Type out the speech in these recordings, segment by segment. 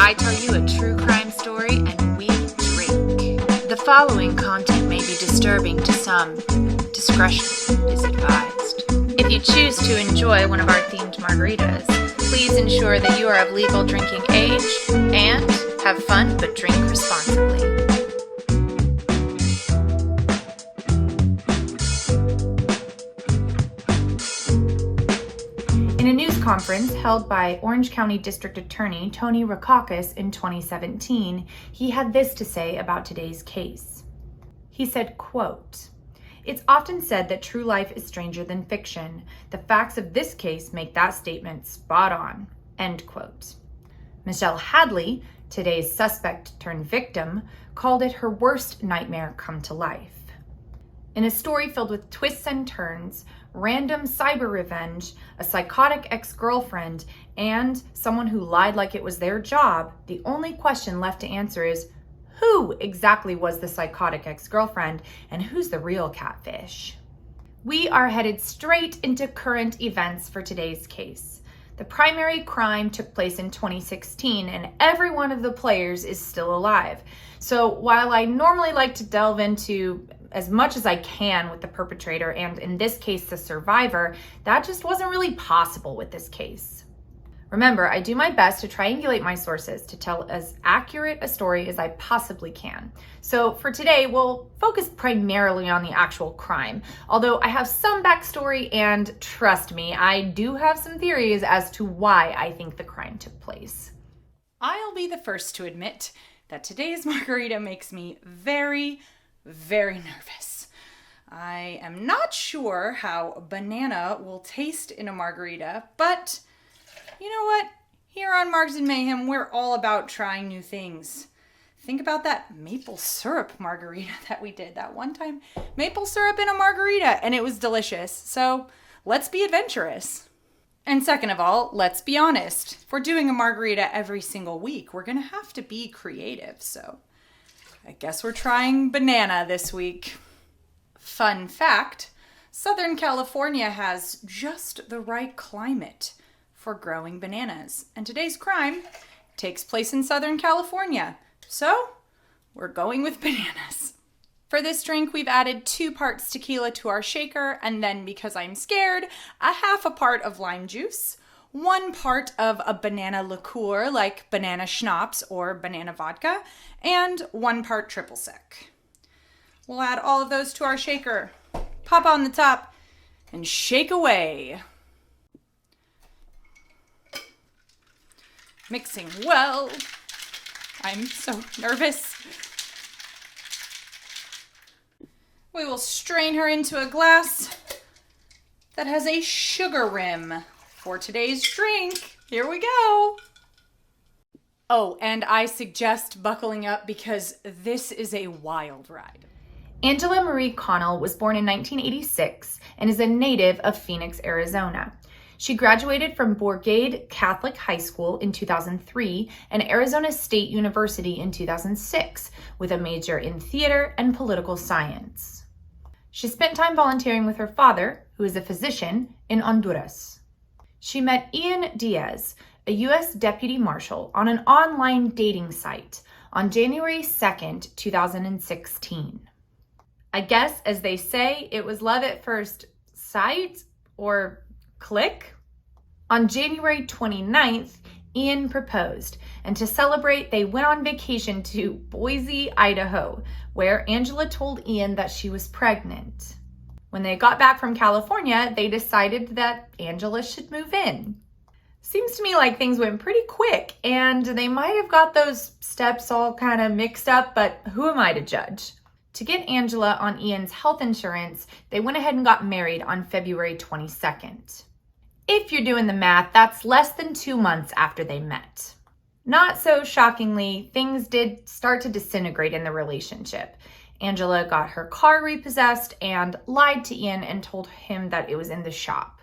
I tell you a true crime story and we drink. The following content may be disturbing to some. Discretion is advised. If you choose to enjoy one of our themed margaritas, please ensure that you are of legal drinking age and have fun but drink responsibly. In a news conference held by Orange County District Attorney Tony Rackauckus in 2017, he had this to say about today's case. He said, quote, "It's often said that true life is stranger than fiction. The facts of this case make that statement spot on." End quote. Michelle Hadley, today's suspect turned victim, called it her worst nightmare come to life. In a story filled with twists and turns, random cyber revenge, a psychotic ex-girlfriend, and someone who lied like it was their job, the only question left to answer is, who exactly was the psychotic ex-girlfriend and who's the real catfish? We are headed straight into current events for today's case. The primary crime took place in 2016 and every one of the players is still alive. So while I normally like to delve into as much as I can with the perpetrator and in this case the survivor, that just wasn't really possible with this case. Remember, I do my best to triangulate my sources to tell as accurate a story as I possibly can. So for today, we'll focus primarily on the actual crime, although I have some backstory and trust me, I do have some theories as to why I think the crime took place. I'll be the first to admit that today's margarita makes me very nervous. I am not sure how banana will taste in a margarita, but you know what? Here on Margs and Mayhem, we're all about trying new things. Think about that maple syrup margarita that we did that one time. Maple syrup in a margarita, and it was delicious. So let's be adventurous. And second of all, let's be honest. If we're doing a margarita every single week, we're gonna have to be creative. So I guess we're trying banana this week. Fun fact, Southern California has just the right climate for growing bananas. And today's crime takes place in Southern California. So we're going with bananas. For this drink, we've added 2 parts tequila to our shaker, and then because I'm scared, a half a part of lime juice, 1 part of a banana liqueur like banana schnapps or banana vodka, and 1 part triple sec. We'll add all of those to our shaker, pop on the top, and shake away. Mixing well. I'm so nervous. We will strain her into a glass that has a sugar rim for today's drink. Here we go. Oh, and I suggest buckling up because this is a wild ride. Angela Marie Connell was born in 1986 and is a native of Phoenix, Arizona. She graduated from Bourgade Catholic High School in 2003 and Arizona State University in 2006 with a major in theater and political science. She spent time volunteering with her father, who is a physician, in Honduras. She met Ian Diaz, a U.S. Deputy Marshal, on an online dating site on January 2nd, 2016. I guess, as they say, it was love at first sight or click. On January 29th, Ian proposed, and to celebrate, they went on vacation to Boise, Idaho, where Angela told Ian that she was pregnant. When they got back from California, they decided that Angela should move in. Seems to me like things went pretty quick, and they might have got those steps all kind of mixed up, but who am I to judge? To get Angela on Ian's health insurance, they went ahead and got married on February 22nd. If you're doing the math, that's less than 2 months after they met. Not so shockingly, things did start to disintegrate in the relationship. Angela got her car repossessed and lied to Ian and told him that it was in the shop.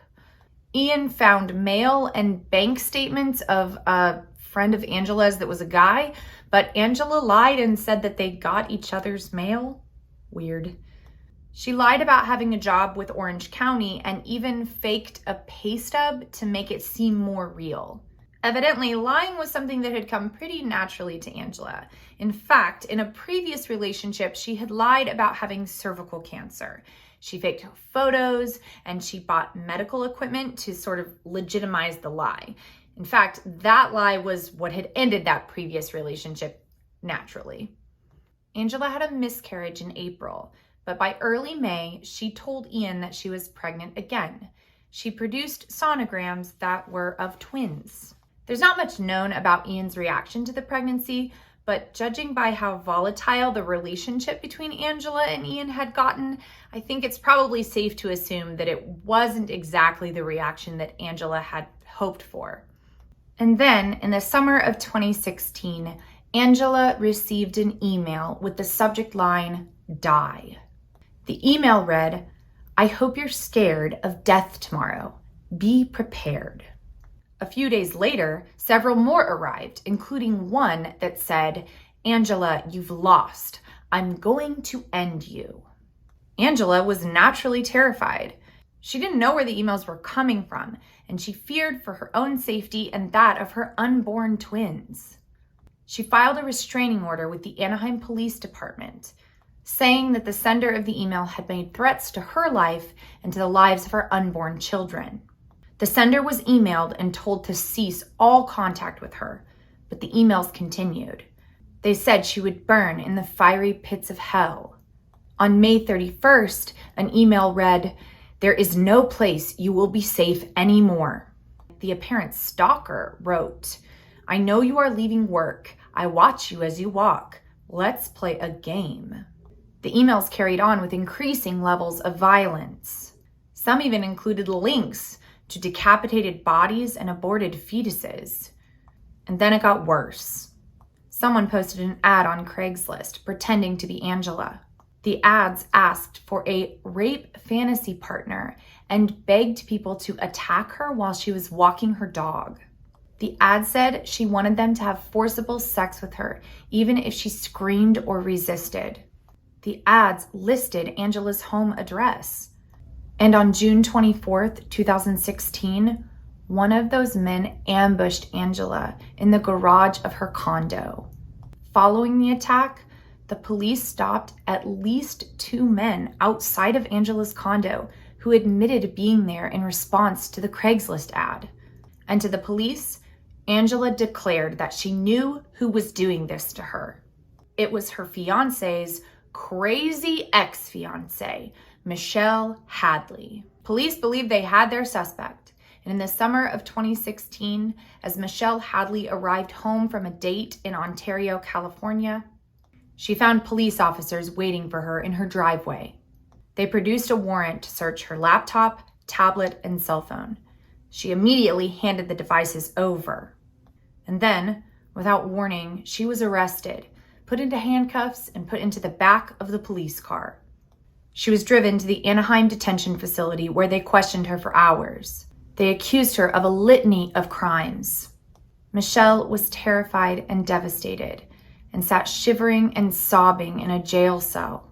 Ian found mail and bank statements of a friend of Angela's that was a guy, but Angela lied and said that they got each other's mail. Weird. She lied about having a job with Orange County and even faked a pay stub to make it seem more real. Evidently, lying was something that had come pretty naturally to Angela. In fact, in a previous relationship, she had lied about having cervical cancer. She faked photos and she bought medical equipment to sort of legitimize the lie. In fact, that lie was what had ended that previous relationship naturally. Angela had a miscarriage in April, but by early May, she told Ian that she was pregnant again. She produced sonograms that were of twins. There's not much known about Ian's reaction to the pregnancy, but judging by how volatile the relationship between Angela and Ian had gotten, I think it's probably safe to assume that it wasn't exactly the reaction that Angela had hoped for. And then, in the summer of 2016, Angela received an email with the subject line, "Die." The email read, "I hope you're scared of death tomorrow. Be prepared." A few days later, several more arrived, including one that said, "Angela, you've lost. I'm going to end you." Angela was naturally terrified. She didn't know where the emails were coming from, and she feared for her own safety and that of her unborn twins. She filed a restraining order with the Anaheim Police Department, saying that the sender of the email had made threats to her life and to the lives of her unborn children. The sender was emailed and told to cease all contact with her, but the emails continued. They said she would burn in the fiery pits of hell. On May 31st, an email read, "There is no place you will be safe anymore." The apparent stalker wrote, "I know you are leaving work. I watch you as you walk. Let's play a game." The emails carried on with increasing levels of violence. Some even included links to decapitated bodies and aborted fetuses. And then it got worse. Someone posted an ad on Craigslist pretending to be Angela. The ads asked for a rape fantasy partner and begged people to attack her while she was walking her dog. The ad said she wanted them to have forcible sex with her, even if she screamed or resisted. The ads listed Angela's home address. And on June 24th, 2016, one of those men ambushed Angela in the garage of her condo. Following the attack, the police stopped at least 2 men outside of Angela's condo who admitted being there in response to the Craigslist ad. And to the police, Angela declared that she knew who was doing this to her. It was her fiance's crazy ex-fiance, Michelle Hadley. Police believe they had their suspect, and in the summer of 2016, as Michelle Hadley arrived home from a date in Ontario, California, she found police officers waiting for her in her driveway. They produced a warrant to search her laptop, tablet, and cell phone. She immediately handed the devices over. And then, without warning, she was arrested, put into handcuffs, and put into the back of the police car. She was driven to the Anaheim detention facility where they questioned her for hours. They accused her of a litany of crimes. Michelle was terrified and devastated and sat shivering and sobbing in a jail cell.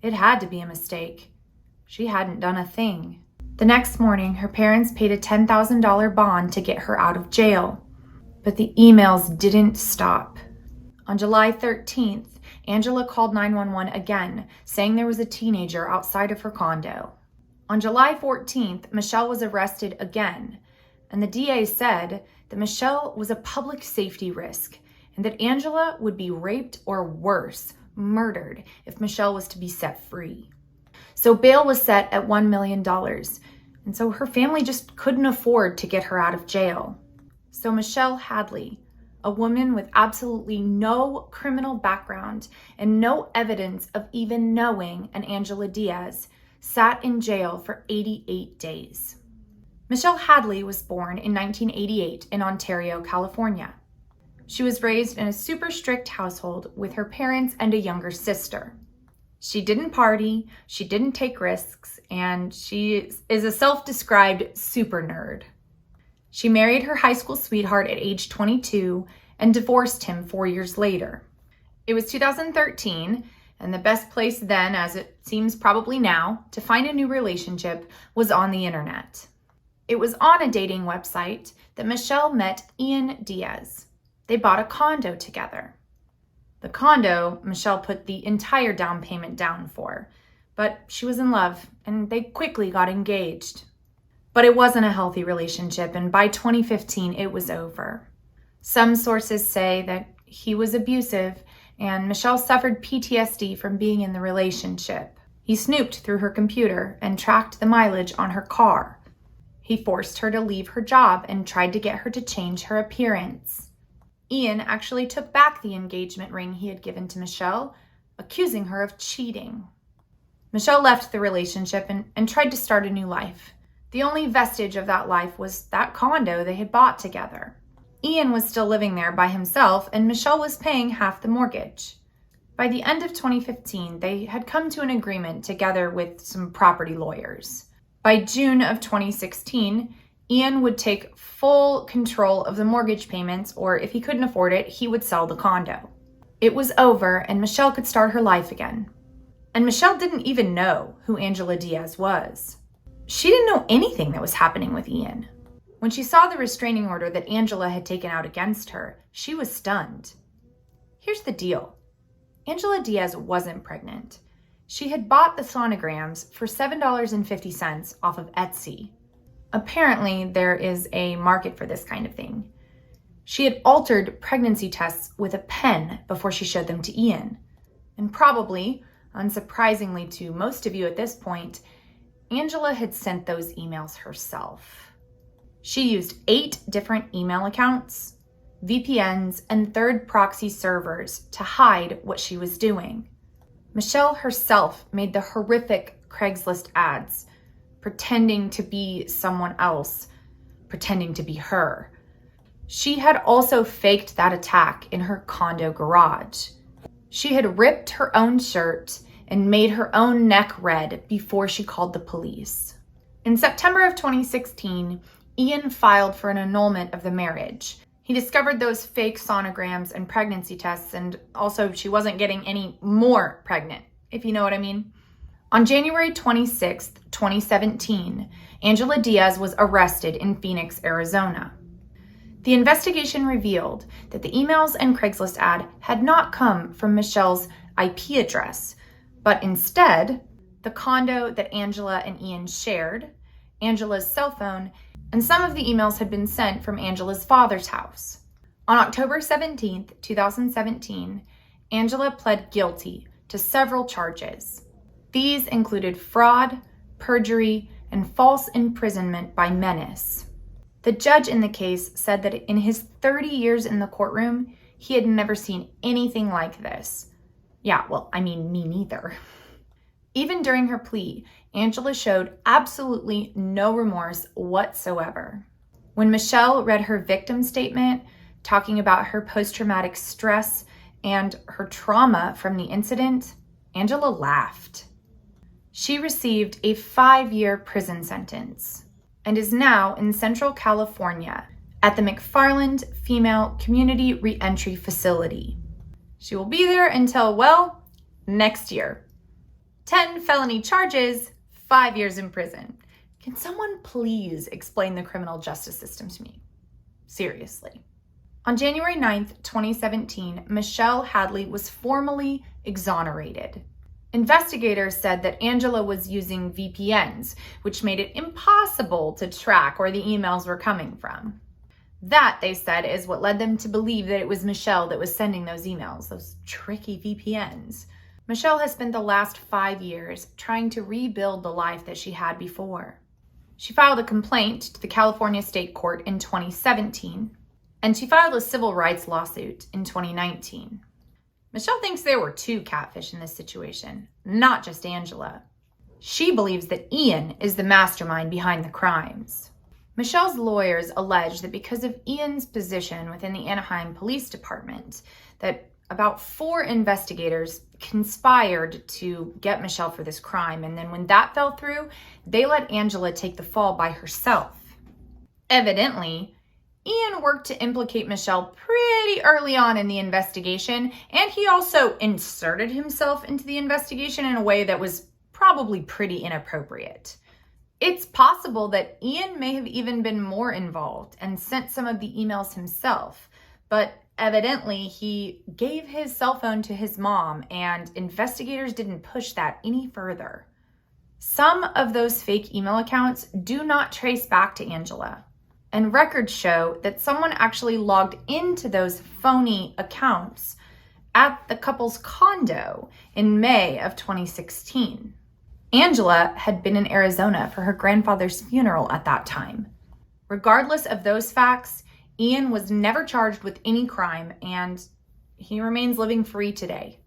It had to be a mistake. She hadn't done a thing. The next morning, her parents paid a $10,000 bond to get her out of jail. But the emails didn't stop. On July 13th, Angela called 911 again, saying there was a teenager outside of her condo. On July 14th, Michelle was arrested again, and the DA said that Michelle was a public safety risk and that Angela would be raped or worse, murdered, if Michelle was to be set free. So bail was set at $1 million, and so her family just couldn't afford to get her out of jail. So Michelle Hadley, a woman with absolutely no criminal background and no evidence of even knowing an Angela Diaz, sat in jail for 88 days. Michelle Hadley was born in 1988 in Ontario, California. She was raised in a super strict household with her parents and a younger sister. She didn't party, she didn't take risks, and she is a self-described super nerd. She married her high school sweetheart at age 22 and divorced him 4 years later. It was 2013, and the best place then, as it seems probably now, to find a new relationship was on the internet. It was on a dating website that Michelle met Ian Diaz. They bought a condo together. The condo Michelle put the entire down payment down for, but she was in love and they quickly got engaged. But it wasn't a healthy relationship, and by 2015 it was over. Some sources say that he was abusive and Michelle suffered PTSD from being in the relationship. He snooped through her computer and tracked the mileage on her car. He forced her to leave her job and tried to get her to change her appearance. Ian actually took back the engagement ring he had given to Michelle, accusing her of cheating. Michelle left the relationship and tried to start a new life. The only vestige of that life was that condo they had bought together. Ian was still living there by himself, and Michelle was paying half the mortgage. By the end of 2015, they had come to an agreement together with some property lawyers. By June of 2016, Ian would take full control of the mortgage payments, or if he couldn't afford it, he would sell the condo. It was over, and Michelle could start her life again. And Michelle didn't even know who Angela Diaz was. She didn't know anything that was happening with Ian. When she saw the restraining order that Angela had taken out against her, she was stunned. Here's the deal. Angela Diaz wasn't pregnant. She had bought the sonograms for $7.50 off of Etsy. Apparently, there is a market for this kind of thing. She had altered pregnancy tests with a pen before she showed them to Ian. And probably, unsurprisingly to most of you at this point, Angela had sent those emails herself. She used 8 different email accounts, VPNs, and third proxy servers to hide what she was doing. Michelle herself made the horrific Craigslist ads, pretending to be someone else, pretending to be her. She had also faked that attack in her condo garage. She had ripped her own shirt and made her own neck red before she called the police. In September of 2016, Ian filed for an annulment of the marriage. He discovered those fake sonograms and pregnancy tests, and also she wasn't getting any more pregnant, if you know what I mean. On January 26, 2017, Angela Diaz was arrested in Phoenix, Arizona. The investigation revealed that the emails and Craigslist ad had not come from Michelle's IP address, but instead, the condo that Angela and Ian shared, Angela's cell phone, and some of the emails had been sent from Angela's father's house. On October 17, 2017, Angela pled guilty to several charges. These included fraud, perjury, and false imprisonment by menace. The judge in the case said that in his 30 years in the courtroom, he had never seen anything like this. Yeah, well, I mean, me neither. Even during her plea, Angela showed absolutely no remorse whatsoever. When Michelle read her victim statement, talking about her post-traumatic stress and her trauma from the incident, Angela laughed. She received a 5-year prison sentence and is now in Central California at the McFarland Female Community Reentry Facility. She will be there until, well, next year. 10 felony charges, 5 years in prison. Can someone please explain the criminal justice system to me? Seriously. On January 9th, 2017, Michelle Hadley was formally exonerated. Investigators said that Angela was using VPNs, which made it impossible to track where the emails were coming from. That, they said, is what led them to believe that it was Michelle that was sending those emails, those tricky VPNs. Michelle has spent the last 5 years trying to rebuild the life that she had before. She filed a complaint to the California State Court in 2017, and she filed a civil rights lawsuit in 2019. Michelle thinks there were 2 catfish in this situation, not just Angela. She believes that Ian is the mastermind behind the crimes. Michelle's lawyers allege that because of Ian's position within the Anaheim Police Department, that about 4 investigators conspired to get Michelle for this crime, and then when that fell through, they let Angela take the fall by herself. Evidently, Ian worked to implicate Michelle pretty early on in the investigation, and he also inserted himself into the investigation in a way that was probably pretty inappropriate. It's possible that Ian may have even been more involved and sent some of the emails himself, but evidently he gave his cell phone to his mom, and investigators didn't push that any further. Some of those fake email accounts do not trace back to Angela, and records show that someone actually logged into those phony accounts at the couple's condo in May of 2016. Angela had been in Arizona for her grandfather's funeral at that time. Regardless of those facts, Ian was never charged with any crime, and he remains living free today.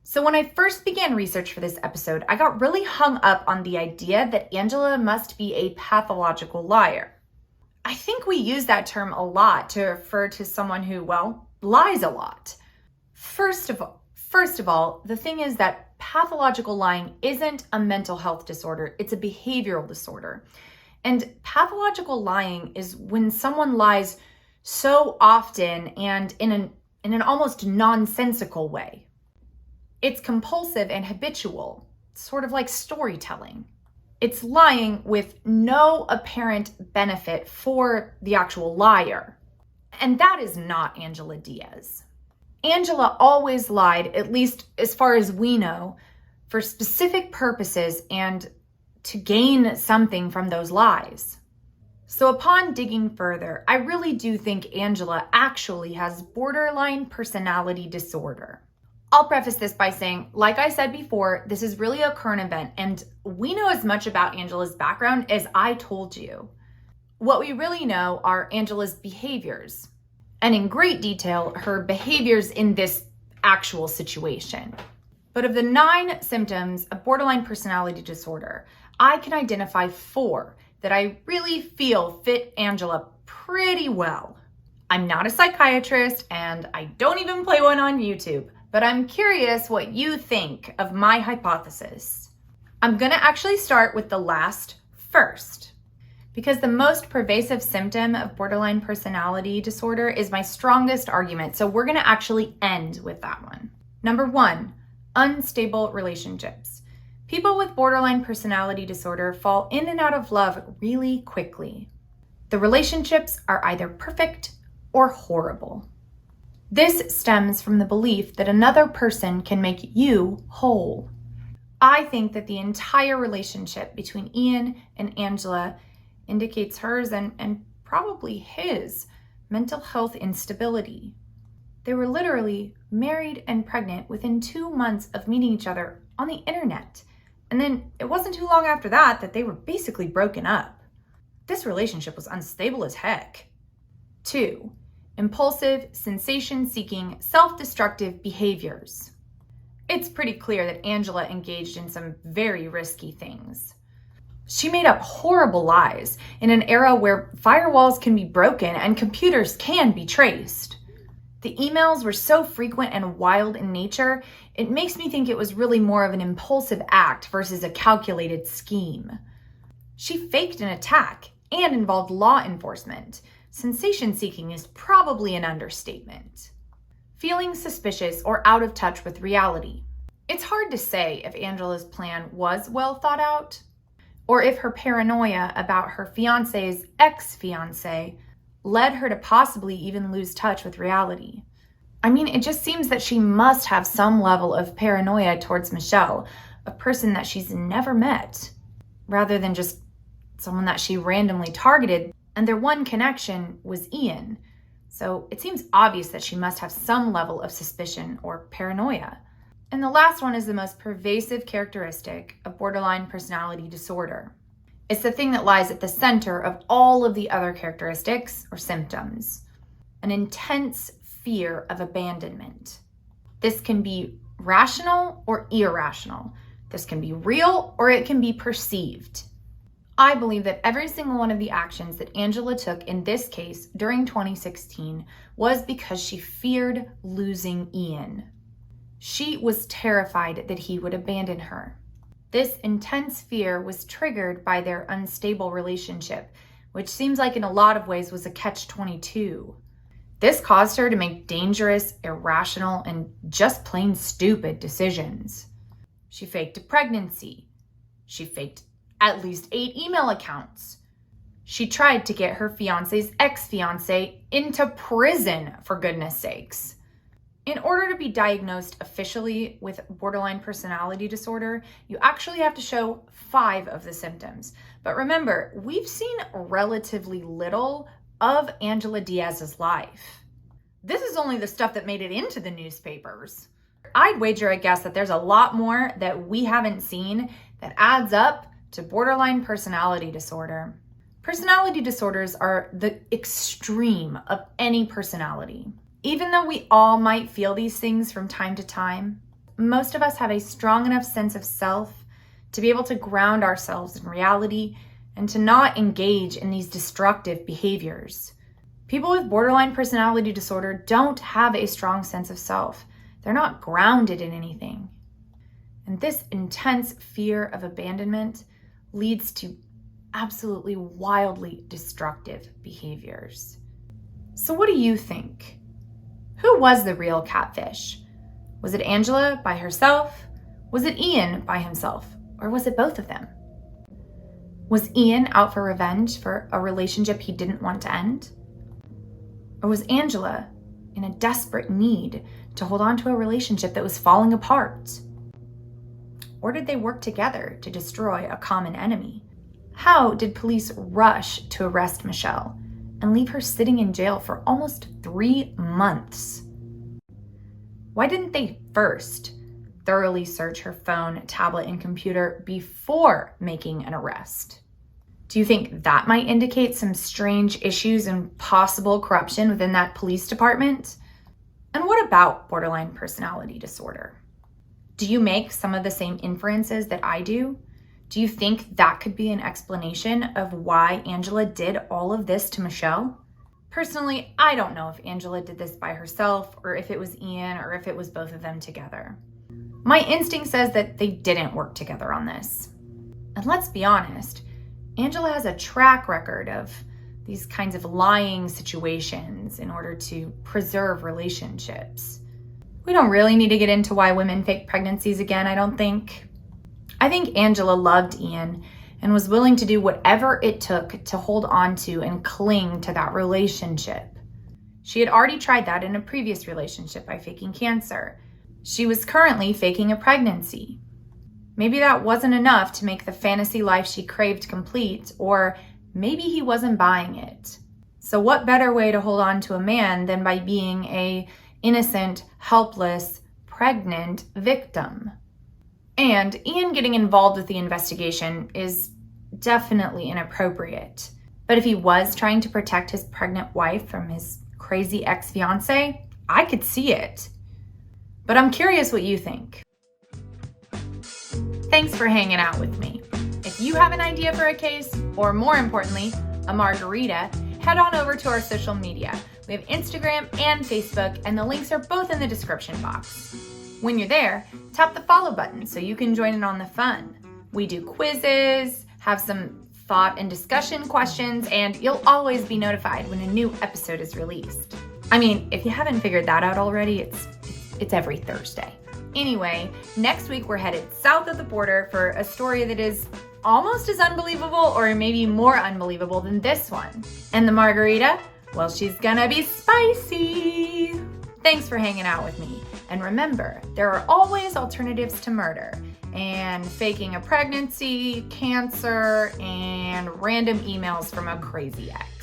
So when I first began research for this episode, I got really hung up on the idea that Angela must be a pathological liar. I think we use that term a lot to refer to someone who, well, lies a lot. First of all, the thing is that pathological lying isn't a mental health disorder, it's a behavioral disorder. And pathological lying is when someone lies so often and in an almost nonsensical way. It's compulsive and habitual, sort of like storytelling. It's lying with no apparent benefit for the actual liar. And that is not Angela Diaz. Angela always lied, at least as far as we know, for specific purposes and to gain something from those lies. So upon digging further, I really do think Angela actually has borderline personality disorder. I'll preface this by saying, like I said before, this is really a current event, and we know as much about Angela's background as I told you. What we really know are Angela's behaviors, and in great detail, her behaviors in this actual situation. But of the 9 symptoms of borderline personality disorder, I can identify 4 that I really feel fit Angela pretty well. I'm not a psychiatrist, and I don't even play one on YouTube, but I'm curious what you think of my hypothesis. I'm gonna actually start with the last first, because the most pervasive symptom of borderline personality disorder is my strongest argument, so we're gonna actually end with that one. Number 1, unstable relationships. People with borderline personality disorder fall in and out of love really quickly. The relationships are either perfect or horrible. This stems from the belief that another person can make you whole. I think that the entire relationship between Ian and Angela indicates hers and probably his mental health instability. They were literally married and pregnant within 2 months of meeting each other on the internet. And then it wasn't too long after that they were basically broken up. This relationship was unstable as heck. 2, impulsive, sensation-seeking, self-destructive behaviors. It's pretty clear that Angela engaged in some very risky things. She made up horrible lies in an era where firewalls can be broken and computers can be traced. The emails were so frequent and wild in nature, it makes me think it was really more of an impulsive act versus a calculated scheme. She faked an attack and involved law enforcement. Sensation-seeking is probably an understatement. Feeling suspicious or out of touch with reality. It's hard to say if Angela's plan was well thought out, or if her paranoia about her fiancé's ex-fiancé led her to possibly even lose touch with reality. I mean, it just seems that she must have some level of paranoia towards Michelle, a person that she's never met, rather than just someone that she randomly targeted, and their one connection was Ian. So it seems obvious that she must have some level of suspicion or paranoia. And the last one is the most pervasive characteristic of borderline personality disorder. It's the thing that lies at the center of all of the other characteristics or symptoms. An intense fear of abandonment. This can be rational or irrational. This can be real or it can be perceived. I believe that every single one of the actions that Angela took in this case during 2016 was because she feared losing Ian. She was terrified that he would abandon her. This intense fear was triggered by their unstable relationship, which seems like in a lot of ways was a catch-22. This caused her to make dangerous, irrational, and just plain stupid decisions. She faked a pregnancy. She faked at least 8 email accounts. She tried to get her fiance's ex-fiance into prison, for goodness sakes. In order to be diagnosed officially with borderline personality disorder, you actually have to show 5 of the symptoms. But remember, we've seen relatively little of Angela Diaz's life. This is only the stuff that made it into the newspapers. I'd wager a guess that there's a lot more that we haven't seen that adds up to borderline personality disorder. Personality disorders are the extreme of any personality. Even though we all might feel these things from time to time, most of us have a strong enough sense of self to be able to ground ourselves in reality and to not engage in these destructive behaviors. People with borderline personality disorder don't have a strong sense of self. They're not grounded in anything. And this intense fear of abandonment leads to absolutely wildly destructive behaviors. So what do you think? Who was the real catfish? Was it Angela by herself? Was it Ian by himself? Or was it both of them? Was Ian out for revenge for a relationship he didn't want to end? Or was Angela in a desperate need to hold on to a relationship that was falling apart? Or did they work together to destroy a common enemy? How did police rush to arrest Michelle and leave her sitting in jail for almost 3 months? Why didn't they first thoroughly search her phone, tablet, and computer before making an arrest? Do you think that might indicate some strange issues and possible corruption within that police department? And what about borderline personality disorder? Do you make some of the same inferences that I do? Do you think that could be an explanation of why Angela did all of this to Michelle? Personally, I don't know if Angela did this by herself or if it was Ian or if it was both of them together. My instinct says that they didn't work together on this. And let's be honest, Angela has a track record of these kinds of lying situations in order to preserve relationships. We don't really need to get into why women fake pregnancies again, I don't think. I think Angela loved Ian and was willing to do whatever it took to hold on to and cling to that relationship. She had already tried that in a previous relationship by faking cancer. She was currently faking a pregnancy. Maybe that wasn't enough to make the fantasy life she craved complete, or maybe he wasn't buying it. So what better way to hold on to a man than by being a innocent, helpless, pregnant victim? And Ian getting involved with the investigation is definitely inappropriate. But if he was trying to protect his pregnant wife from his crazy ex-fiance, I could see it. But I'm curious what you think. Thanks for hanging out with me. If you have an idea for a case, or more importantly, a margarita, head on over to our social media. We have Instagram and Facebook, and the links are both in the description box. When you're there, tap the follow button so you can join in on the fun. We do quizzes, have some thought and discussion questions, and you'll always be notified when a new episode is released. I mean, if you haven't figured that out already, it's every Thursday. Anyway, next week we're headed south of the border for a story that is almost as unbelievable or maybe more unbelievable than this one. And the margarita? Well, she's gonna be spicy. Thanks for hanging out with me. And remember, there are always alternatives to murder and faking a pregnancy, cancer, and random emails from a crazy ex.